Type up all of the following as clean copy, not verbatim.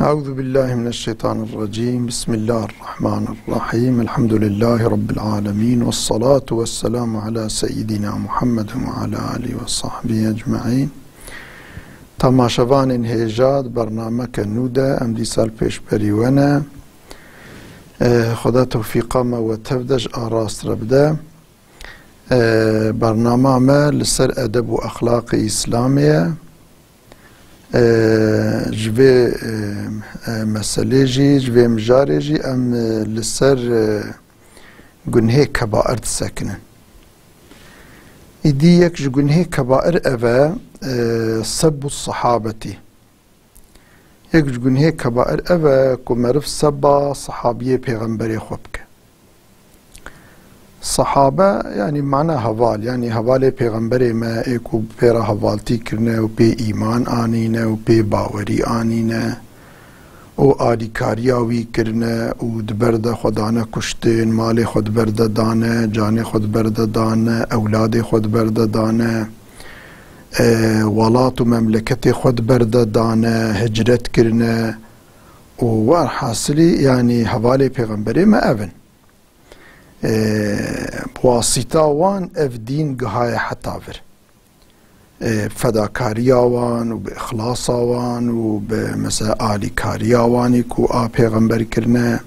أعوذ بالله من الشيطان الرجيم. بسم الله الرحمن الرحيم. الحمد لله رب العالمين، والصلاة والسلام على سيدنا محمد وعلى آله وصحبه أجمعين. تماشاوان هیجاد برنامه کنوده ام دی سال پیش بریونه خدا توفیقا ما و تفدش آراست ربده. برنامه ما لسر ادب و اخلاق اسلامیه جوی مسئله جی جوی مجاره جی ام لسر گنه کبائر سکنن. ایدی یک گنه کبائر اوه سب الصحابتی. یک گنه کبائر اوه که معرف سب صحابی پیغمبری خوب که صحابه یعنی معنی حوال، یعنی حوال پیغمبر ما ایکو پیرا حوالتی کرنه و پی ایمان آنینه و پی باوری آنینه و آلیکاریاوی کرنه و دبرد خودانه کشتین، مال خود برده دانه، جان خود برده دانه، اولاد خود برده دانه، ولات و مملکت خود برده دانه، هجرت کرنه و حاصلی یعنی حوال پیغمبر ما اون بواسطه وان اف دین گهای حتاور فداکاری وان و به اخلاص وان و به مثلا آلی کاری وانی کو پیغمبر کرنه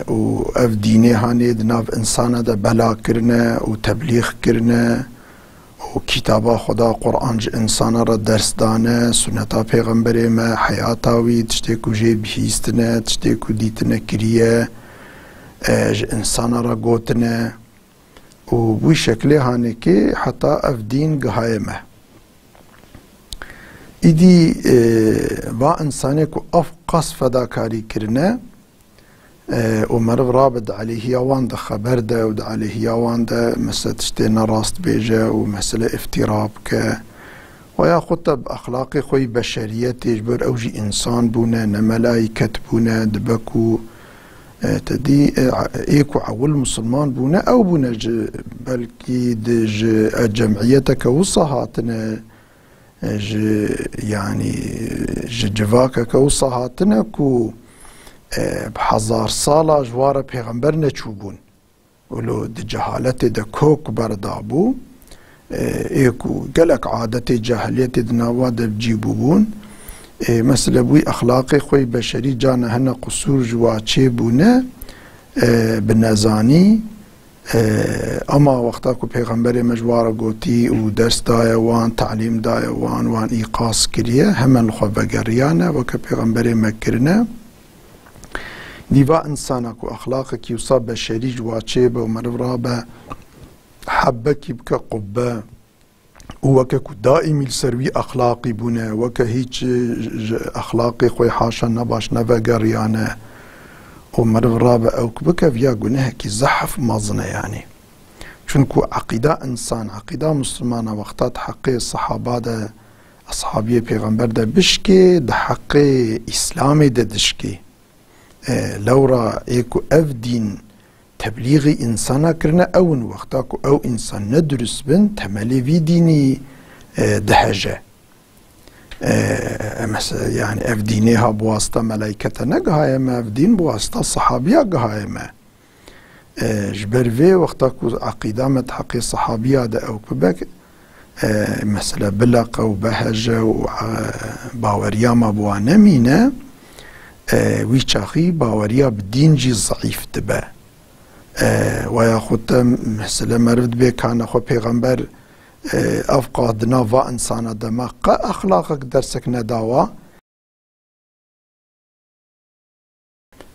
و اف دینه هانی دناف انسان دا بلا کرنه و تبلیغ کرنه و کتابا خدا قرآن ج انسان را درس دانه، سنتا پیغمبر ما حیاتاوی تشتی کو جیب هیستنه، تشتی کو دیتنه کریه انسان را گوتنه و بوی شکلی هانی که حتی اف دین گهای ما ایدی با انسانی که اف قص فداکاری کرنه و مرو رابط علیه یوان ده خبر ده و ده علیه یوان ده مثل تشتی نراست بیجه و مثل افتراب که و یا خود با اخلاق خوی بشریت اجبر اوجی انسان بونه نملائکت بونه دبکو تدي ايكو عول مسلمان بونا او بونا بلكي دج جمعيتك وصهاتنا يعني جواكا كوصهاتنا كو بحزار صالة جوار پیغمبر نچوبون ولو د جهالت د کوك بردابو ايكو قلق عادت جاهليت دناوا د بجيبون مثلا بوی اخلاق خوی بشری جان هنه قصور جواچه بونه بنزانی اما وقتا کو پیغمبر مجوار گوتی و درس دای وان تعلیم دای وان ایقاس کریه همه خو بگریانه و که پیغمبر مکرنه دیوا انسانا کو اخلاق کی وصا بشری جواچه به مرورا به حبه کی بک قبه وكا دائمي السروي اخلاقي بونه وكا هيج اخلاقي خوي حاشا نباش نفقريانه ومرف رابع او بكا فيا قناه كي زحف مازنه يعني چونكو عقيدة انسان عقيدة مسلمانة وقتات حقي الصحابة دا اصحابية پیغمبر دا بشكي دا حقي اسلامي دا دشكي لورا ايكو اف دين تبلیغی انسانا کرنه اون وقتا کو او انسان ندرس بن تملی وی دینی دهجه مثلا يعني اف دينها بواسطه ملائكه نگهای ما اف دين بواسطه صحابيه گهای ما جبر في وقتا کو عقيده متحقي صحابيه ده او كبك مثلا بلق او بهجه و باوريا ما بوانا مينه وي چاخي باوريا بدين جي ضعيف تبه و یا خود مثلا مرد به کان خو پیغمبر افقادنا و انسان دما اخلاقك درسك نداوا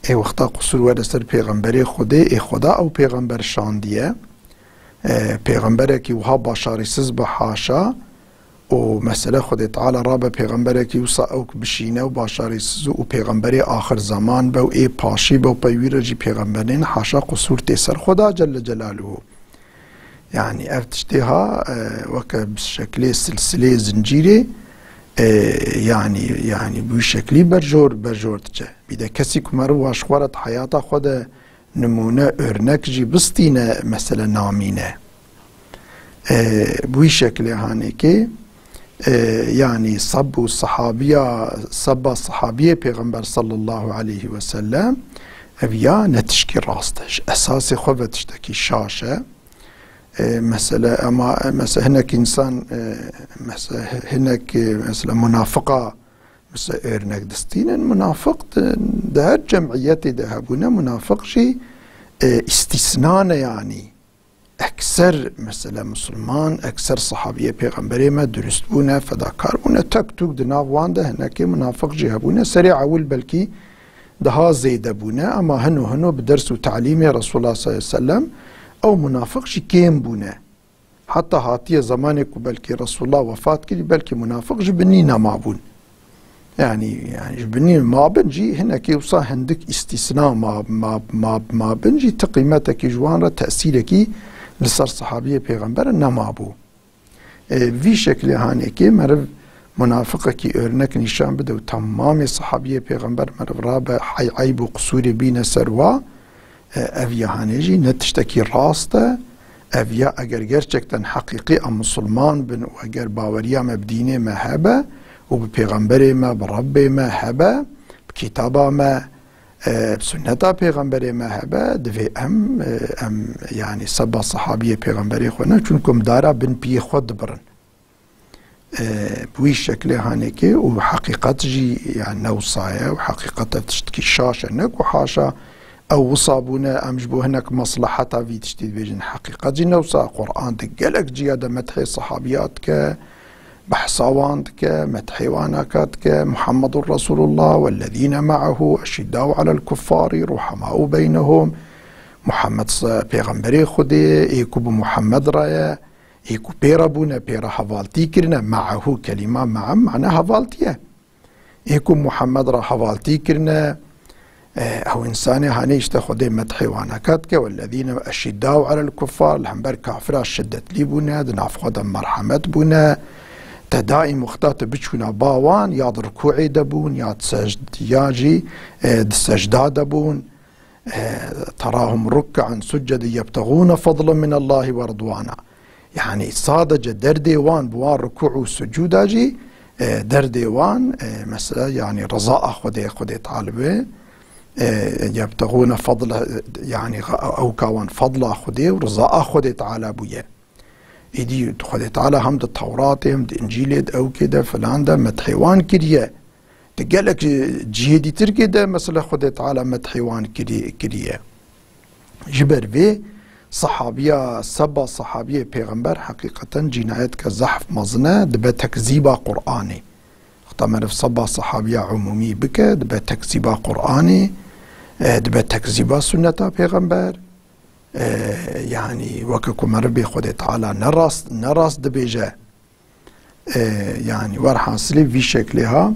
ای وقتا قصور و دستر پیغمبری خدا او پیغمبر شاندیه پیغمبر کی وها باشاریسز به حاشا و مسئله خود تعالی را به پیغمبر کی وصا او بشینه و باشاریسز و پیغمبری آخر زمان به ای پاشی به پیویر جی پیغمبرین حاشا قصور تیسر خدا جل جلاله يعني افتشتها وك بشكل سلسلة زنجيري يعني بشكل برجور تجا بيدا كسي كمرو واشخورت حياتا خود نمونه örnek جي بستينه مثلا نامينه بوي شكل هاني كي يعني صب الصحابية پیغمبر صلى الله عليه وسلم افيا نتشكي راستش اساسي خوفة تشتكي شاشة مثلا اما مثلا هناك انسان مثلا هناك مثلا منافقة مثلا ارنك دستين المنافق ده جمعيتي ذهبونا منافق شيء استثناء يعني اكثر مثلا مسلمان اكثر صحابيه پیغمبري ما درست بونه فداکار بونه تک توک دناو وانده هناك منافق جهبونه سريع اول بلكي دها زيده بونه اما هنو بدرس وتعليم رسول الله صلى الله عليه وسلم او منافق شي كيم بونه حتى هاتيه زمانك بلكي رسول الله وفات كلي بلكي منافق جبنينا معبون يعني جبنين ما بنجي هنا كي وصا عندك استثناء ما بنجي تقيمتك جوان تأثيرك لصار صحابية پیغمبر نمابو في شكل هانيكي مرف منافقك ارنك نشان بدو تمام صحابية پیغمبر مرف رابع حي عيب وقصور بين سروا افيا هانيجي نتشتكي راسته افيا اگر gerçekten حقيقي ام مسلمان بن واگر باوريا مبدينه ما هبه وبپیغمبر ما برب ما هبه بكتاب ما بسنة پیغمبر ما هبه دوی ام يعني سبا صحابية پیغمبر خونا چونكم دارا بن بي خود برن بوي شكل هانيكي وحقيقة جي يعني نوصايا وحقيقة تشتكي شاشة نك وحاشا او وصابونا امجبو هناك مصلحة في تشتيد بيجن حقيقة جي نوصا قرآن تقلق جيادة مدحي صحابياتك بحصاوانك متحيواناتك محمد رسول الله والذين معه أشداء على الكفار رحماء بينهم محمد پیغمبر خودي ايكو بمحمد رايا ايكو بيرا بونا بيرا حوالتي كرنا معه كلمة مع معنى حوالتيه ايكو محمد را حوالتي كرنا او انساني هانيشتا خودي متحيواناتك والذين أشداء على الكفار الهمبر كافر شدت لي بونا دناف خدا مرحمة بونا تدائم مختات بچونا باوان ياد ركوعي دبون ياد سجد ياجي سجدا دبون تراهم ركعا سجد يبتغون فضلا من الله ورضوانا يعني صادج در ديوان بوان ركوع وسجود اجي در ديوان مثلا يعني رضاء خدي طالبه يبتغون فضل يعني او كوان فضل خدي ورضاء خدي تعالى بويه ايدي خدي تعالى هم ده التوراة هم ده انجيل او كده فلان ده متحيوان كريه تقالك جهدي تركي ده مثلا خدي تعالى متحيوان كريه جبر في صحابية سبا صحابية پیغمبر حقيقة جنايت كزحف مزنة دبا تكذيبا قرآني اختمر في سبا صحابية عمومي بك دبا تكذيبا قرآني دبا تكذيبا سنة پیغمبر يعني وككم ربي خدي تعالى نراس دبيجا يعني ورحاصلي في شكلها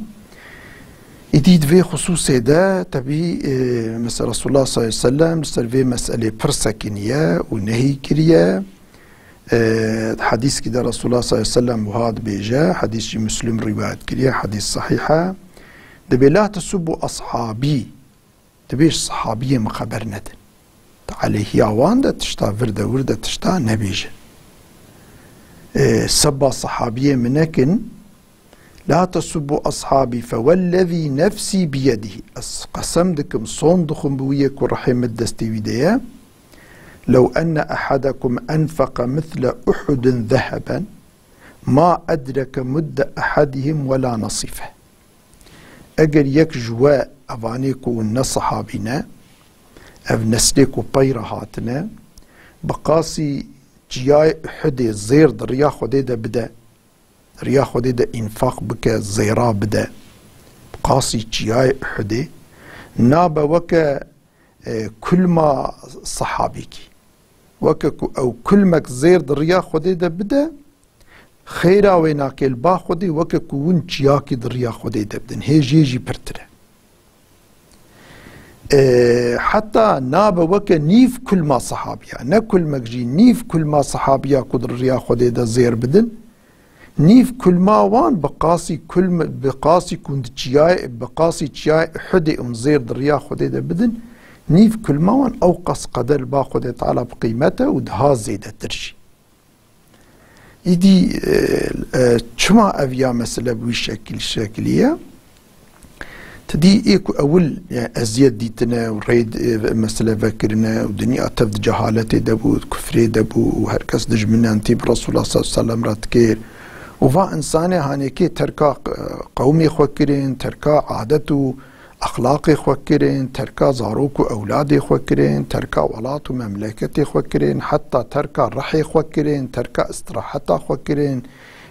إديد في خصوص ده تبي مثل رسول الله صلى الله عليه وسلم سرفي مسألة برسكنية ونهي كريا حديث كده رسول الله صلى الله عليه وسلم وهذا بيجا حديث مسلم رواية كريا حديث صحيحة دبي لا تسبوا أصحابي تبيش صحابية مخبرنا عليه ياوان ده تشتا ورده تشتا نبيج سبا صحابية منكن لا تسبوا أصحابي فوالذي نفسي بيده قسم دكم صندخم بويك ورحيم الدستي وديا لو أن أحدكم أنفق مثل أحد ذهبا ما أدرك مد أحدهم ولا نصيفه أجر يك جواء أفانيكو النصحابنا اف نسلك بيرا هاتنا بقاسي جياي حدي زير دريا خديدا بدا ريا خديدا انفاق بك زيرا بدا بقاسي جياي حدي نابا وكا كل ما صحابيك وكا او كل ماك زير دريا خديدا بدا خيرا ويناك البا خدي وكا كون جياكي دريا خديدا بدن هي جيجي برتره حتى نابا وكا نيف كل ما صحابيا نكل مكجي نيف كل ما صحابيا قدر ريا خدي دا زير بدن نيف كل ما وان بقاسي كنت جياي بقاسي جياي حدي زير ريا خدي دا بدن نيف كل ما وان اوقص قدر با خدي تعالى بقيمته ودها زيادة ترجي إيدي شما أفيا مثلا بوي شكلية تدي إيكو أول يعني أزيد ديتنا وريد مثلا فكرنا ودنيا أتفد جهالتي دبو كفري دبو وهركس دجمنا أنتي برسول الله صلى الله عليه وسلم راتكير وفا إنساني هانيكي تركا قومي خوكرين تركا عادته أخلاقي خوكرين تركا زاروكو أولادي خوكرين تركا ولاتو مملكتي خوكرين حتى تركا رحي خوكرين تركا استراحتا خوكرين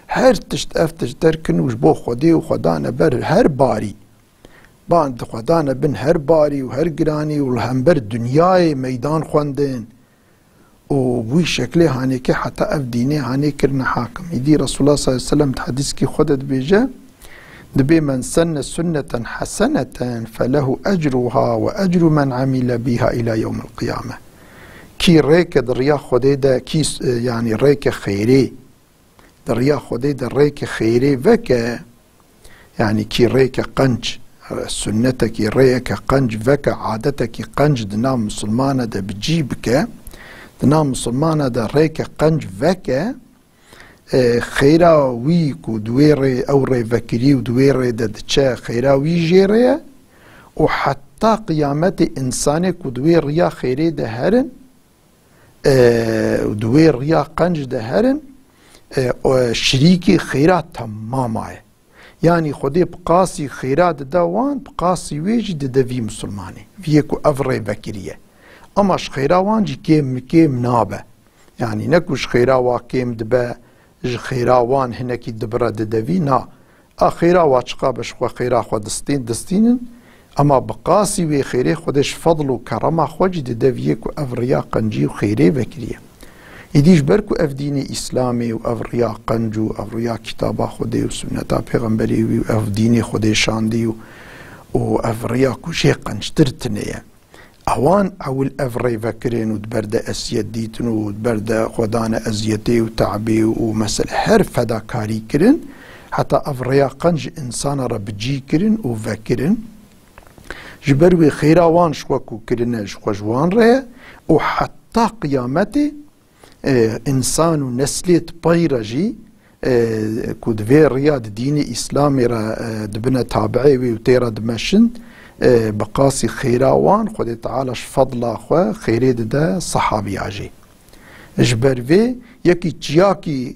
هر تشتفتش تركن وجبو خودي وخدانا بر هر باري باند خدانا بن هر باري وهر قراني والهمبر دنياي ميدان خوندين وبوي شكلي هانيكي حتى اف ديني هاني كرنا حاكم يدي رسول الله صلى الله عليه وسلم تحديث كي خدت بيجا دبي من سن سنة حسنة فله أجرها وأجر من عمل بها إلى يوم القيامة كي ريك دريا خديدا كي يعني ريك خيري دريا خديدا ريك خيري فكا يعني كي ريك قنج سنتك ريك قنج فكا عادتك قنج دنا مسلمانة دا بجيبك دنا مسلمانة دا ريك قنج فكا خيرا ويك ودويري او ري فكري ودويري ددتشا خيرا وي جيري وحتى قيامتي انسانك ودوير ريا خيري دهرن ودوير ريا قنج دهرن شريكي خيرات تماما يعني خدي بقاسي خيرات دوان بقاسي ويجي ددفي مسلماني فيكو افري فكريه اماش خيرا وانجي كيم نابه يعني نكوش خيرا واكيم دبا خيراوان هناكي دبرا ددوي نا خيرا واتشقا بشخوا خيرا خوا دستين اما بقاسي وي خيري خودش فضل وكرمه خوج ددويكو افريا قنجي وخيري بكريه يديش بركو اف ديني اسلامي وافريا قنجو افريا كتابا خودي وسنتا پیغمبري واف ديني خودي شاندي وافريا كوشي قنجترتنيه اوان اول افري فكرين ودبرد اسيد ديتن ودبرد خدانا ازيتي وتعبي ومثل هر فدا كاري كرن حتى افريا قنج انسان ربجي كرن وفكرن جبروي خيراوان شوكو كرن جوان ري وحتى قيامتي انسان ونسلية بايرجي كودفي رياض ديني اسلامي را دبنا تابعي وتيرا دمشن بقاسي خيراوان خدي تعالى فضل اخوة خيري دا صحابي عجي اجبر في يكي تشياكي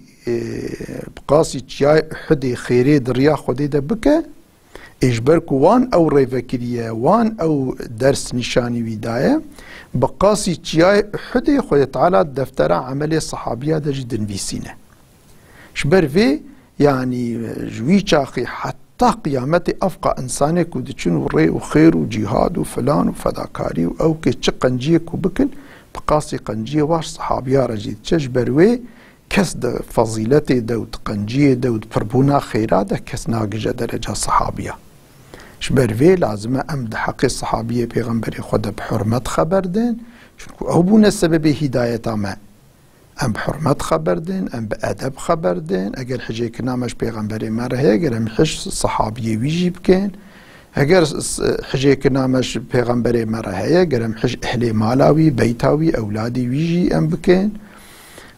بقاسي تشياي حدي خيري دريا خدي دا بكا اجبركو وان او ريفكرية وان او درس نشاني ويداية بقاسي تشياي حدي خدي تعالى دفتر عملي صحابية دا جدا فيسينة اجبر في يعني جوي تشاخي حتى قيامتي أفقى إنسانك ودتشن وري وخير وجهاد وفلان وفداكاري أو كي قنجيك وبكن بقاسي قنجية واش صحابيا رجيت تشبروي كس دا فضيلتي دود قنجية دود فربونا خيرات كس ناقجة درجة صحابيا شبروي لازم أمد حق الصحابية بيغنبري خدا بحرمة خبردين شنكو أو بونا سبب هداية ما ام بحرمت خبردين ام بأدب خبردين اگر حجي كنامش بيغمبري مره اگر هم حج صحابي ويجي بكين اگر حجي كنامش بيغمبري مره اگر هم حج اهلي مالاوي بيتاوي اولادي ويجي ام بكين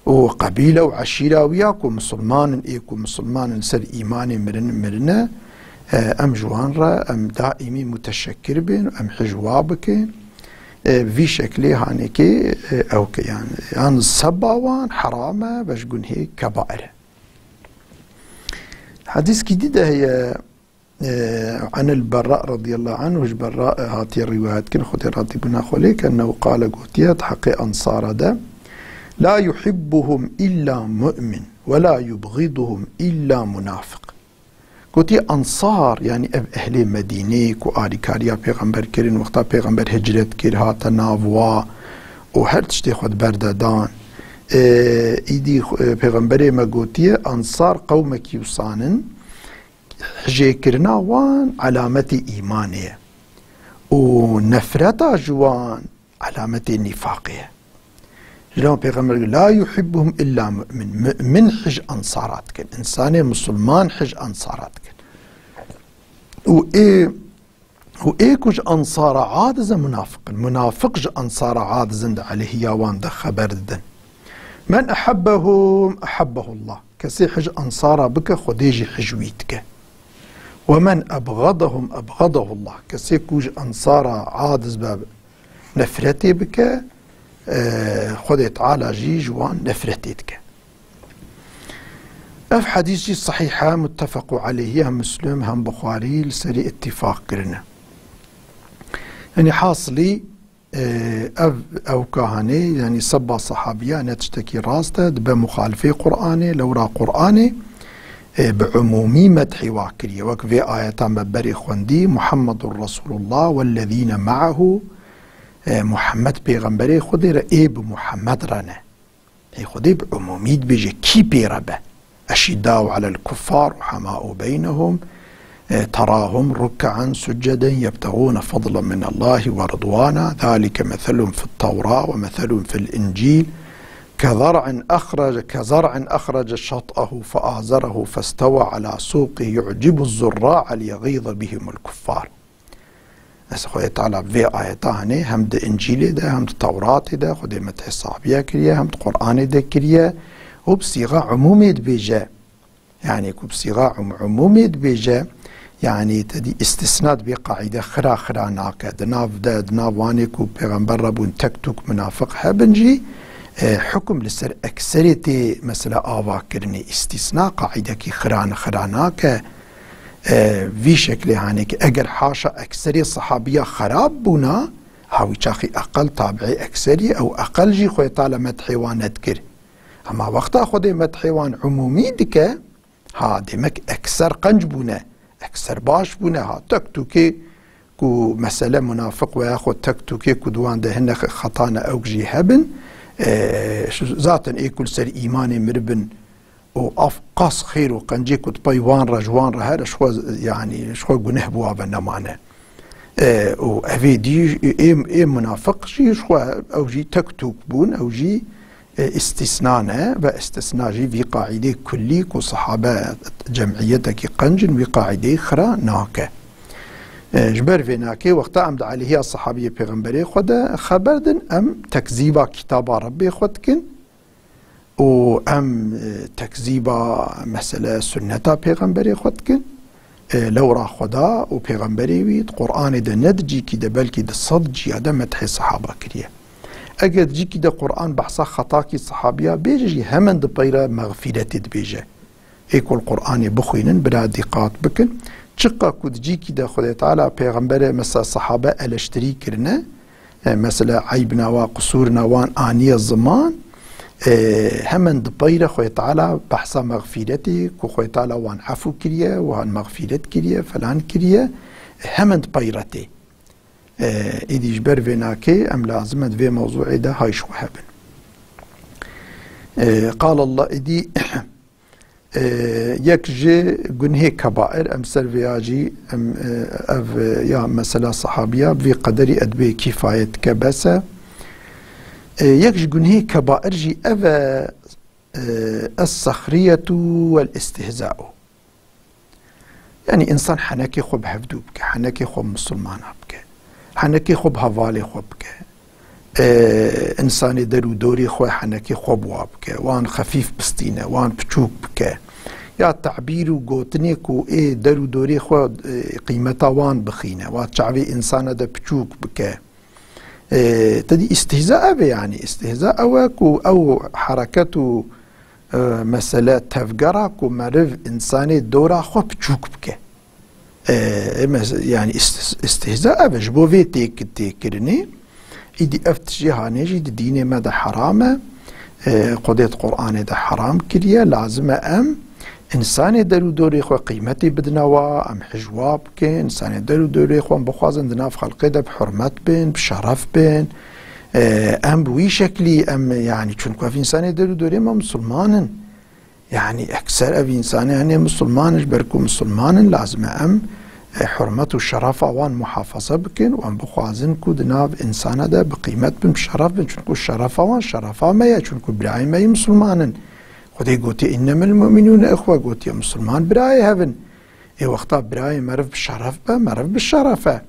وقبيله وعشيره وياكو مسلمان ايكو مسلمان سر ايماني مرنا ام جوان را ام دائمي متشكر بين ام حج وابكين في شكلي هانيكي او يعني السباوان حرامه باش قن هيك كبائر حديث جديد هي عن البراء رضي الله عنه البراء هاتي الروايات كن خذ راتي بنا خليك انه قال قوتيات حق انصار ده لا يحبهم الا مؤمن ولا يبغضهم الا منافق قوتي انصار يعني اهل مدينه كو آل كاريا پیغمبر كرين وقتا پیغمبر هجرت كر هاتا ناوا وهر تشتي خود بردادان ايدي پیغمبر ما قوتي انصار قومك يوصانن حجي كرنا وان علامة ايمانية ونفرتا جوان علامة نفاقية جلون پیغمبر لا يحبهم الا مؤمن حج انصارات كن انسان مسلمان حج انصارات كن وايه كج انصار عادز منافق ج انصار عادز عليه ياوان ده خبر دن من احبهم احبه الله كسي حج أنصارا بك خديجي حجويتك. ومن أبغضهم أبغضه الله، كسي كوج أنصارا عادز باب نفرتي بك خدي تعالى جي جوان نفرتيتك. اف حديث جي صحيحة متفق عليه، هم مسلم هم بخاري لسري اتفاق كرنا. يعني حاصلي او كهاني يعني صبا صحابية نتشتكي راسته دبا مخالفي قرآني لورا قرآني بعمومي مدحي واكرية وكفي آياتا مبري خوندي محمد رسول الله والذين معه محمد بيغمبري خدي رئيب محمد رانا خدي بعمومي بيجي كي بيربه أشداء على الكفار وحماء بينهم تراهم ركعا سجدا يبتغون فضلا من الله ورضوانا ذلك مثلهم في التوراة ومثلهم في الإنجيل كزرع أخرج شطأه فآزره فاستوى على سوقه يعجب الزراع ليغيظ بهم الكفار. أخوي تعالى في آياتاني هم ده إنجيل ده هم ده توراة ده خدي متى صعبية كريه هم ده قرآن ده كريه وبصيغة عمومية بيجا يعني بصيغة عمومية بيجا يعني تدي استثناء بقاعدة خرا ناكا دناف وانيكو بيغمبر ربون تكتوك منافق هبنجي حكم لسر أكثريتي مثلا آوا كرني استثناء قاعدة كي خرا ناكا في شكل يعني اگر حاشا أكثرية صحابية خراب بونا هاوي شاخي أقل تابعي أكثرية أو أقل جي خوي طالة مدحيوان نذكر. اما وقتا خودي مدحيوان عمومي دكا ها دمك اكثر قنج بونا اكثر باش بونا ها تكتوكي كو مسألة منافق وياخد تكتوكي كو دوان دهن خطانا اوجي هبن ذاتا اي كل سر ايماني مربن و قاس خير وقنجي كو تبايوان رجوان رهار شو يعني شو قنه بوابا نمانا و افي دي اي منافق شي شو اوجي تكتوك بون اوجي استثناء باستثناء جي في قاعدة كلي كو صحابة جمعيتك قنجن وقاعدة خرا ناكا جبر في ناكي وقتا أمد عليه الصحابية بيغمبري خدا خبردن أم تكذيبا كتاب ربي خدكن و أم تكذيبا مسألة سنة بيغمبري خدكن لو را خدا و بيغمبري ويد قرآن دا ندجي كي دا بلكي دا صدجي دا مدحي صحابة كريه اگر جي كده قرآن بحثا خطاكي صحابيا بيجي همن دبيرا مغفرة دبيجه ايكو القرآن بخوينن بلا دقات بكن چقا كود جي كده خدا تعالى پیغمبر مثلا صحابة الاشتري كرنا مثلا عيبنا وقصورنا وان آنية الزمان همن دبيرا خدا تعالى بحثا مغفرتي كو خدا تعالى وان عفو كريا وان مغفرت كريا فلان كريا همن دبيرتي ايدي جبر فيناكي ام لازمت في موضوع ده هاي شو هبن قال الله ايدي يكجي جنهي كبائر ام سرفياجي ام اف يا مسألة صحابية في قدر ادبي كفاية كبسة يكجي جنهي كبائر جي اف السخرية والاستهزاء يعني انسان حنكي خب هفدو بك حنكي خب مسلمان بك حنكي خوب هوالي خوب که انسانی درو دوری خواه حنكي خوب واب که وان خفیف بستینه وان بچوک بکه یا تعبیر و گوتنی کو ای درو دوری خواه قیمتا وان بخینه وان چعوی انسان ده بچوک بکه تدي استهزاء به يعني استهزاء او حركته مسألة تفجرة كو معرف انساني دورا خو بچوك بكه يعني استهزاء بجبو في تيكرني ايدي افتشي هانيجي دي ديني ما ده حرامه قضية قرآن ده حرام كريه لازم ام انساني دلو دوري خو قيمتي بدنوا ام حجواب كي انساني دلو دوري خو بخوازن دناف خلقي ده بحرمت بين بشرف بين ام بوي شكلي ام يعني چونكو في انساني دلو دوري ما مسلمانن يعني اكثر افي انساني يعني مسلمانش بركو مسلمانن لازم ام حرمت و شرف اوان محافظه بكن وان بخوازن كو دناف انسانه ده بقيمت بن بشرف بن چونكو الشرف اوان شرفا ما چونكو براي ما مسلمانن خدي قوتي انما المؤمنون اخوه قوتي مسلمان براي هبن اي وقتا براي مرف بشرف به مرف بالشرفه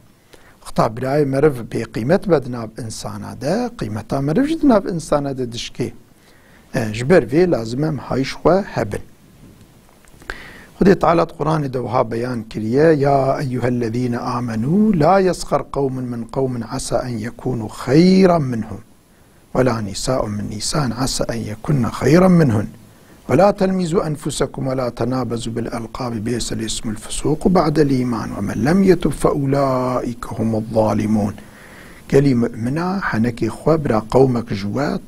وقتا براي مرف بقيمت بدناف انسانه ده قيمتا مرف جدناف انسانه ده دشكي جبر في لازم هم هايش خو هبن خدي تعالى قرآن دوها بيان كريه يا أيها الذين آمنوا لا يسخر قوم من قوم عسى أن يكونوا خيرا منهم ولا نساء من نساء عسى أن يكن خيرا منهن ولا تلمزوا أنفسكم ولا تنابزوا بالألقاب بئس الاسم الفسوق بعد الإيمان ومن لم يتب فأولئك هم الظالمون. كلمة مؤمنة حنكي خو برا قومك جوات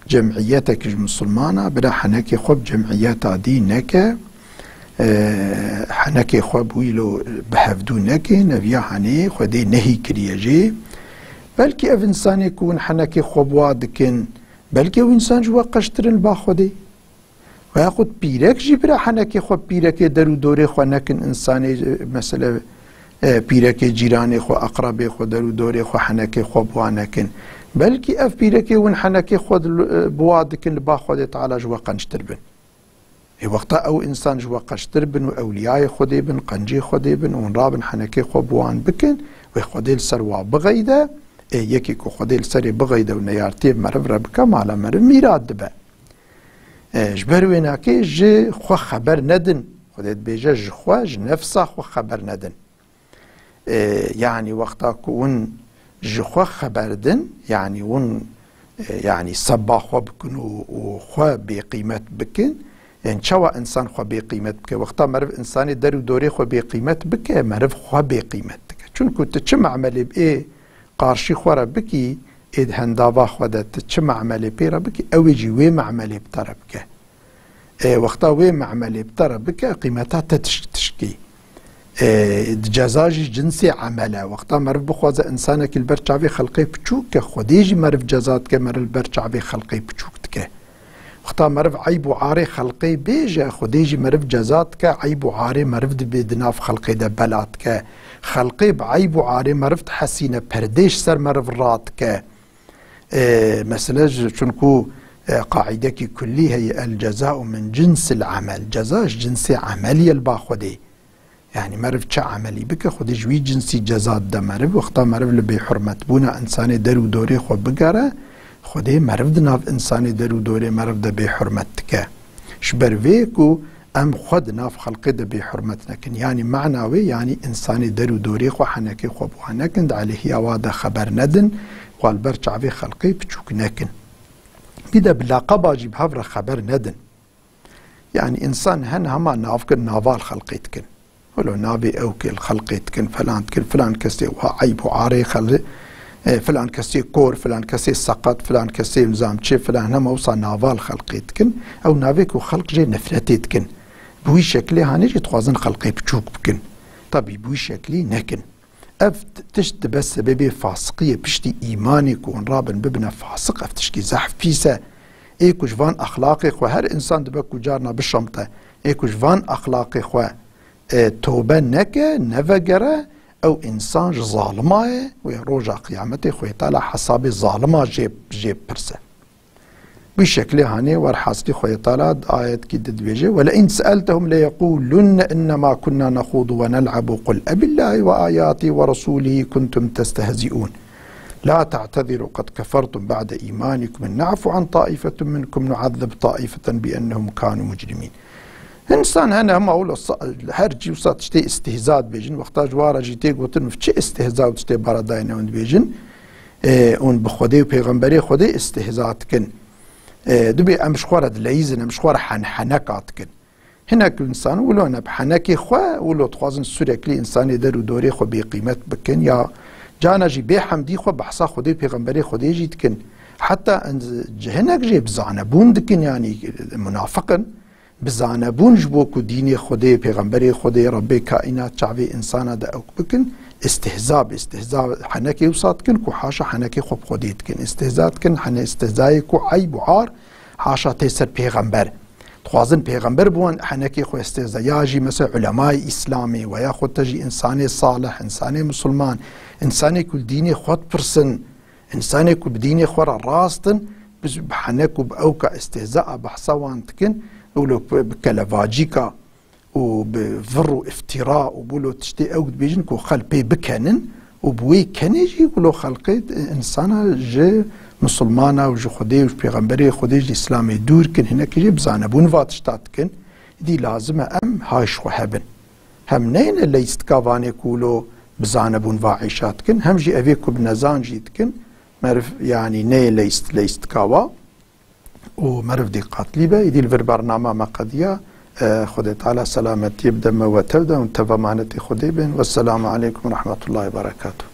جمعيتك مسلمانة برا حنكي خو بجمعيات دينك حنكي خو بويلو بحفدونك نبيا حني خدي نهي كريجي بلكي اف انسان يكون حنكي خو بوادكن بلكي وانسان جوا قشترن باخدي وياخد بيرك جبرا حنكي خو بيرك درو دوري خو نكن انساني مثلا بيرك جيراني خو اقربي خو درو دوري خو حنكي خو بوانكن بلكي اف بيرك ون حنكي خو بوادكن باخدي تعالى جوا قنشتر بن وقتا او انسان جوا قشتر بن واولياء خدي بن قنجي خدي بن ونرابن حنكي خو بوان بكن وخدي السروا بغيده يكي كو خدي السري بغيده ونيارتي مرف ربكا مالا مرف ميراد دبا جبر ويناكي جي خو خبر ندن خديت بيجا جي خو جي نفسا خو خبر ندن يعني وقتا كون جي خو خبر دن يعني ون يعني صبا خو بكن وخو بقيمت بكن يعني شوا انسان خو بقيمت بك وقتا مرف انساني درو دوري خو بقيمت بك مرف خو بقيمت بك چون كنت تشم عملي بايه قارشي خورا بكي ايد هندابا خودت تشم عملي بيرا بكي اويجي وي معملي بطربك وقتا وي معملي بطربك قيمتها تشكي جزاجي جنسي عمله وقتا مرف بخوازه انسانك البرچاوي خلقي بچوك خوديجي مرف جزاتك مرف البرچاوي خلقي بچوكتك وقتا مرف عيب وعاري خلقي بيجا خوديجي مرف جزاتك عيب وعاري مرف بدناف خلقي دبلاتك خلقي بعيب وعاري مرف حسينه پرديش سر مرف راتك مثلا چونكو قاعدتي كلي هي الجزاء من جنس العمل جزاء جنسي عملي الباخدي يعني مرف چه عملي بك خودي جوي جنسي جزاء ده مرف وقتا مرف لبي حرمت بونا انساني درو دوري خو بگره خودي مرف دناف انساني درو دوري مرف ده بي حرمتك شبرويكو ام خود ناف خلقي ده بي حرمتنكن يعني معناوي يعني انساني درو دوري خو حنكي خو بوانكن عليه وادا خبر ندن والبر چاوي خلقي بچوك نكن بدا بلاقبا جيب هفر خبر ندن يعني انسان هن هما نافكن نافال خلقيتكن ولو نابي اوكل خلقيتكن فلان كسي وعيب وعاري خلق فلان كسي كور فلان كسي سقط فلان كسي مزامتشي فلان هما وصا نافال خلقيتكن او نافيكو خلق جي نفرتيتكن بوي شكلي هاني جي تخوازن خلقي بچوك بكن طبي بوي شكلي نكن اف تشت بس ببي فاسقية بشتي ايماني كون رابن ببنا فاسق اف تشكي زحف بيسا ايكو جوان اخلاقي خو هر انسان دبكو جارنا بالشمطة ايكو جوان اخلاقي خو توبة نكا نفقرة او انسان ظالمة ويروجع قيامتي خو يطالع حسابي ظالمة جيب برسه بشكل هاني ورحاصلي خو يطالع آيات كده بيجي ولئن سألتهم ليقولن إنما كنا نخوض ونلعب قل أب الله وآياته ورسوله كنتم تستهزئون لا تعتذروا قد كفرتم بعد إيمانكم إن نعفو عن طائفة منكم نعذب طائفة بأنهم كانوا مجرمين إنسان هنا هم أقول هرجي وصات تشتي استهزاء بيجن وقتا جوارا جيتي قوتن فتش استهزاء وتشتي بارداين وند بيجن اون بخودي وبيغمبري خودي استهزاء تكن دبي امشخوره دليزن امشخوره حنكات كن هناك انسان ولو انا بحنكي خو ولو تخوازن سوريكلي انسان درو دوري خو بقيمت بكن يا جانا جي بحمدي خو بحصا خدي پیغمبري خدي جيت كن حتى هناك جي بزانبون دكن يعني منافقا بزانبون جبوكو ديني خدي پیغمبري خدي ربي كائنات شعبي انسان دا اوك بكن استهزاء حنكي وصات كن كو حاشا حنكي خب خديت كن استهزاء كن حن استهزاء كو عيب وعار حاشا تيسر پیغمبر تخوازن پیغمبر بوان حنكي خو استهزاء ياجي مثل علماء اسلامي ويا خود تجي انساني صالح انساني مسلمان انساني كل ديني خود برسن انساني كل بديني خورا راستن بس بحنكو باوكا استهزاء بحصوان تكن ولو بكلافاجيكا وبفروا افتراء وبولو تشتي اوت بيجن كو خلبي بكنن وبوي كنيجي ولو خلقيت انسانه جي مسلمانه وجي خدي وج بيغمبري خدي الاسلامي دور كن هناك جي بزانبون فاتشتات كن دي لازم ام هاش خو هبن هم نين اللي يستكافاني كولو بزانبون واعيشات كن هم جي افيكو بنزان جيت كن مرف يعني ني ليست كاوا ومرف دي قاتليبه يدي الفر برنامج ما قضيه خدي تعالى سلامتي بدم وتبدا وانت بمعنتي خدي بن والسلام عليكم ورحمه الله وبركاته.